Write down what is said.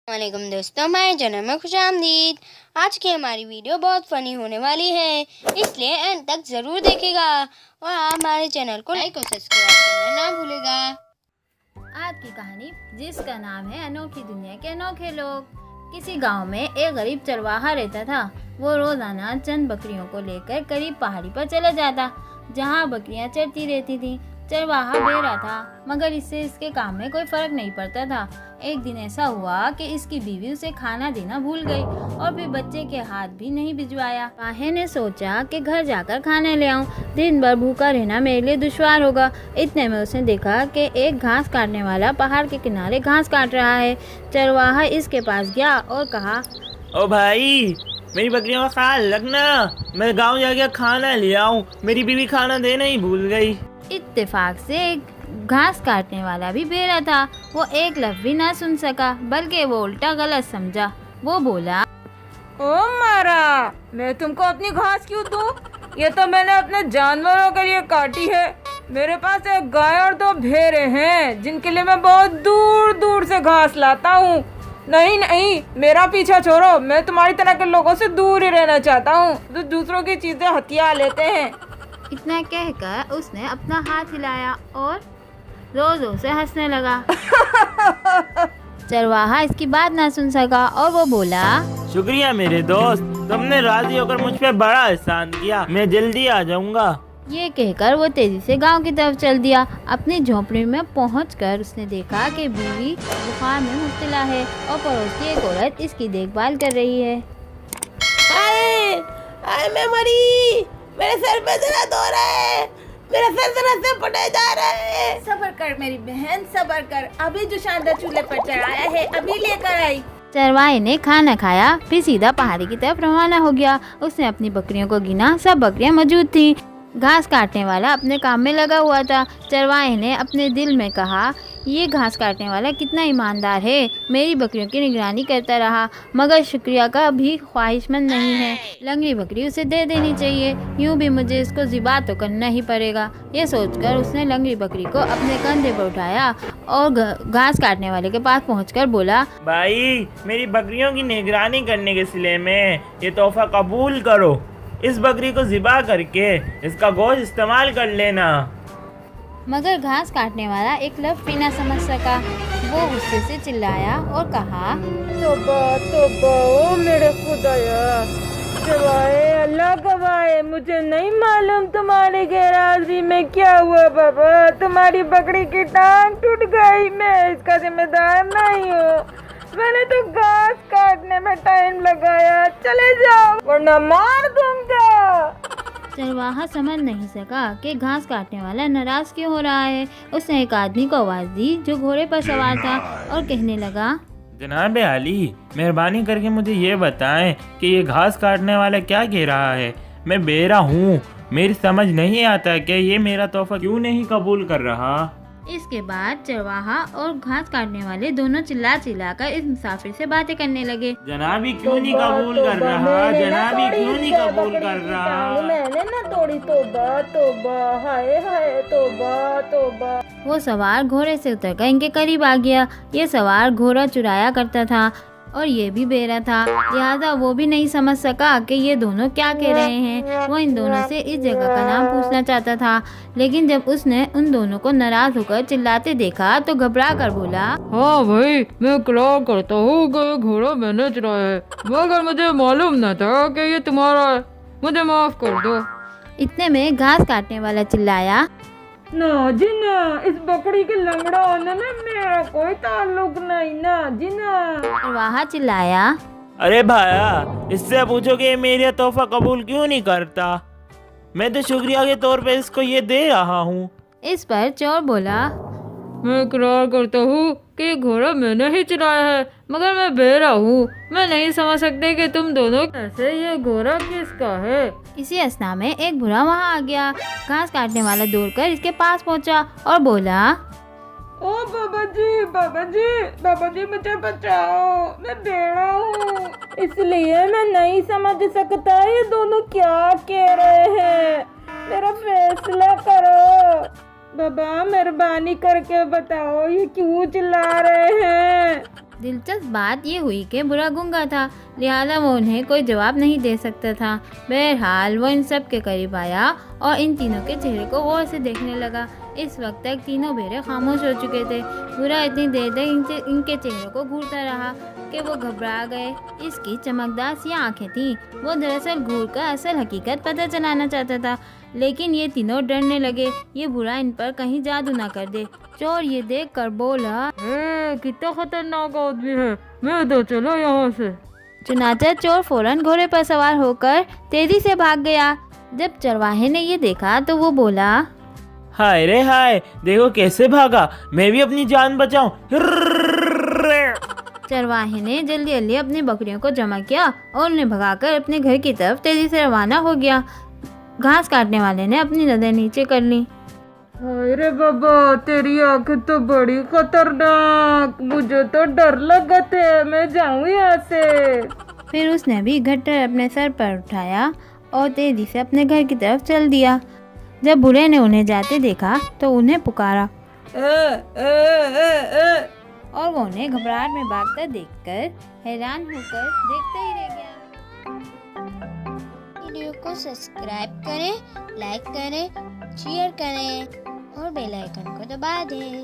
वालेकुम दोस्तों, हमारे चैनल में खुशामदीद। आज की हमारी वीडियो बहुत फ़नी होने वाली है, इसलिए एंड तक ज़रूर देखेगा और आप हमारे चैनल को लाइक और सब्सक्राइब करना ना भूलेगा। आज की कहानी जिसका नाम है अनोखी दुनिया के अनोखे लोग। किसी गांव में एक गरीब चरवाहा रहता था। वो रोजाना चंद बकरियों को लेकर करीब पहाड़ी पर चला जाता, जहां बकरियां चरती रहती थीं। चरवाहा बेरा था, मगर इससे इसके काम में कोई फर्क नहीं पड़ता था। एक दिन ऐसा हुआ कि इसकी बीवी उसे खाना देना भूल गई और फिर बच्चे के हाथ भी नहीं भिजवाया। चरवाहे ने सोचा कि घर जाकर खाना ले आऊं, दिन भर भूखा रहना मेरे लिए दुश्वार होगा। इतने में उसने देखा कि एक घास काटने वाला पहाड़ के किनारे घास काट रहा है। चरवाहा इसके पास गया और कहा, ओ भाई, मेरी बकरियों का ख्याल रखना, मैं गांव जाके खाना ले आऊं। मेरी बीवी खाना देना ही भूल गई। इत्तेफाक से एक घास काटने वाला भी बेरा था। वो एक लफ्ज़ भी ना सुन सका, बल्कि वो उल्टा गलत समझा। वो बोला, ओ मारा, मैं तुमको अपनी घास क्यों दूं? ये तो मैंने अपने जानवरों के लिए काटी है। मेरे पास एक गाय और 2 भेड़े हैं, जिनके लिए मैं बहुत दूर दूर से घास लाता हूँ। नहीं नहीं, मेरा पीछा छोड़ो। मैं तुम्हारी तरह के लोगों से दूर ही रहना चाहता हूँ, जो दूसरों की चीजें हथिया लेते हैं। इतना कहकर उसने अपना हाथ हिलाया और जोर जोर से हंसने लगा। चरवाहा इसकी बात ना सुन सका और वो बोला, शुक्रिया मेरे दोस्त, तुमने राजी होकर मुझ पे बड़ा एहसान किया। मैं जल्दी आ जाऊंगा। ये कहकर वो तेजी से गांव की तरफ चल दिया। अपनी झोंपड़ी में पहुंचकर उसने देखा कि बीवी बुखार में मुब्तला है और पड़ोस की एक औरत इसकी देखभाल कर रही है। आए मैं मरी, मेरे सर पे दर्द हो रहा है, मेरा सर दर्द से फटे जा रहा है। सब्र कर मेरी बहन, सब्र कर। अभी जो शानदार चूल्हे पर चढ़ाया है, अभी लेकर आई। चरवाहे ने खाना खाया, फिर सीधा पहाड़ी की तरफ रवाना हो गया। उसने अपनी बकरियों को गिना, सब बकरियां मौजूद थीं। घास काटने वाला अपने काम में लगा हुआ था। चरवाहे ने अपने दिल में कहा, ये घास काटने वाला कितना ईमानदार है, मेरी बकरियों की निगरानी करता रहा, मगर शुक्रिया का भी ख्वाहिशमंद नहीं है। लंगड़ी बकरी उसे दे देनी चाहिए, यूं भी मुझे इसको ज़िबा तो करना ही पड़ेगा। ये सोचकर उसने लंगड़ी बकरी को अपने कंधे पर उठाया और घास काटने वाले के पास पहुंचकर बोला, भाई, मेरी बकरियों की निगरानी करने के सिले में ये तोहफा कबूल करो। इस बकरी को ज़िबा करके इसका गोश्त इस्तेमाल कर लेना। मगर घास काटने वाला एक लफ्ज़ भी ना समझ सका। वो गुस्से से चिल्लाया और कहा, तौबा तौबा, ओ मेरे खुदाया, गवाए अल्लाह गवाए, मुझे नहीं मालूम तुम्हारी गैरहाजिरी में क्या हुआ। बाबा, तुम्हारी बकरी की टांग टूट गई, मैं इसका जिम्मेदार नहीं हूँ। मैंने तो घास काटने में टाइम लगाया, चले जाओ वरना मार दूंगा। चरवाहा समझ नहीं सका कि घास काटने वाला नाराज क्यों हो रहा है। उसने एक आदमी को आवाज़ दी जो घोड़े पर सवार था और कहने लगा, जनाब अली, मेहरबानी करके मुझे ये बताएं कि ये घास काटने वाला क्या कह रहा है। मैं बेरा हूँ, मेरी समझ नहीं आता कि ये मेरा तोहफा क्यों नहीं कबूल कर रहा। इसके बाद चरवाहा और घास काटने वाले दोनों चिल्ला चिल्लाकर इस मुसाफिर से बातें करने लगे। जनाबी क्यों नहीं कबूल कर रहा, जनाबी क्यों नहीं कबूल कर रहा। मैंने ना तोड़ी, तौबा तौबा, हाय हाय, तौबा तौबा। वो सवार घोड़े से उतरकर इनके करीब आ गया। ये सवार घोड़ा चुराया करता था और ये भी बेरा था, लिहाजा वो भी नहीं समझ सका कि ये दोनों क्या कह रहे हैं। वो इन दोनों से इस जगह का नाम पूछना चाहता था, लेकिन जब उसने उन दोनों को नाराज होकर चिल्लाते देखा तो घबरा कर बोला, हाँ भाई, मैं इकरार करता हूँ कि ये घोड़ा मैंने चुराया है, मगर मुझे मालूम न था कि ये तुम्हारा है, मुझे माफ कर दो। इतने में घास काटने वाला चिल्लाया, ना जी ना, इस बकरी के लंगड़ा होने में मेरा कोई ताल्लुक नहीं ना जी ना। चरवाहा चिल्लाया, अरे भाया, इससे पूछो कि ये मेरा तोहफा कबूल क्यों नहीं करता। मैं तो शुक्रिया के तौर पे इसको ये दे रहा हूँ। इस पर चोर बोला, मैं इकरार करता हूँ कि घोड़ा मैंने ही चुराया है, मगर मैं बेरा हूँ। मैं नहीं समझ सकते कि तुम दोनों कैसे ये घोड़ा किसका है। इसी असना में एक बुरा वहाँ आ गया। घास काटने वाला दौड़कर इसके पास पहुँचा और बोला, ओ बाबा जी, बाबा जी, बाबा जी, मुझे बचाओ, मैं बेड़ा हूँ, इसलिए मैं नहीं समझ सकता ये दोनों क्या कह रहे हैं। मेरा फैसला करो। बाबा, मेहरबानी करके बताओ, ये क्यों चिल्ला रहे हैं। दिलचस्प बात ये हुई कि बुरा गूंगा था, लिहाजा वो उन्हें कोई जवाब नहीं दे सकता था। बहरहाल वो इन सब के करीब आया और इन तीनों के चेहरे को गौर से देखने लगा। इस वक्त तक तीनों भेड़े खामोश हो चुके थे। बुरा इतनी देर तक इनके चेहरों को घूरता रहा कि वो घबरा गए। इसकी चमकदार सी आंखें थीं। वो दरअसल घूरकर असल हकीकत पता चलाना चाहता था, लेकिन ये तीनों डरने लगे ये बुरा इन पर कहीं जादू ना कर दे। चोर ये देख कर बोला, कितना खतरनाक आदमी है, मैं तो चलो यहाँ से। चुनाचा चोर फौरन घोड़े पर सवार होकर तेजी से भाग गया। जब चरवाहे ने ये देखा तो वो बोला, हाय रे हाय, देखो कैसे भागा, मैं भी अपनी जान बचाऊं। चरवाहे ने जल्दी जल्दी अपनी बकरियों को जमा किया और उन्हें भगाकर अपने घर की तरफ तेजी से रवाना हो गया। घास काटने वाले ने अपनी नजर नीचे कर ली। हाय रे बाबा, तेरी आंखें तो बड़ी खतरनाक, मुझे तो डर लगता है, मैं जाऊँ यहाँ से। फिर उसने भी गट्टर अपने सर पर उठाया और तेजी से अपने घर की तरफ चल दिया। जब बुरे ने उन्हें जाते देखा तो उन्हें पुकारा और वो उन्हें घबराहट में भागता देखकर हैरान होकर देखते ही रह गया। वीडियो को सब्सक्राइब करें, लाइक करें, शेयर करें और बेल आइकन को दबा दें।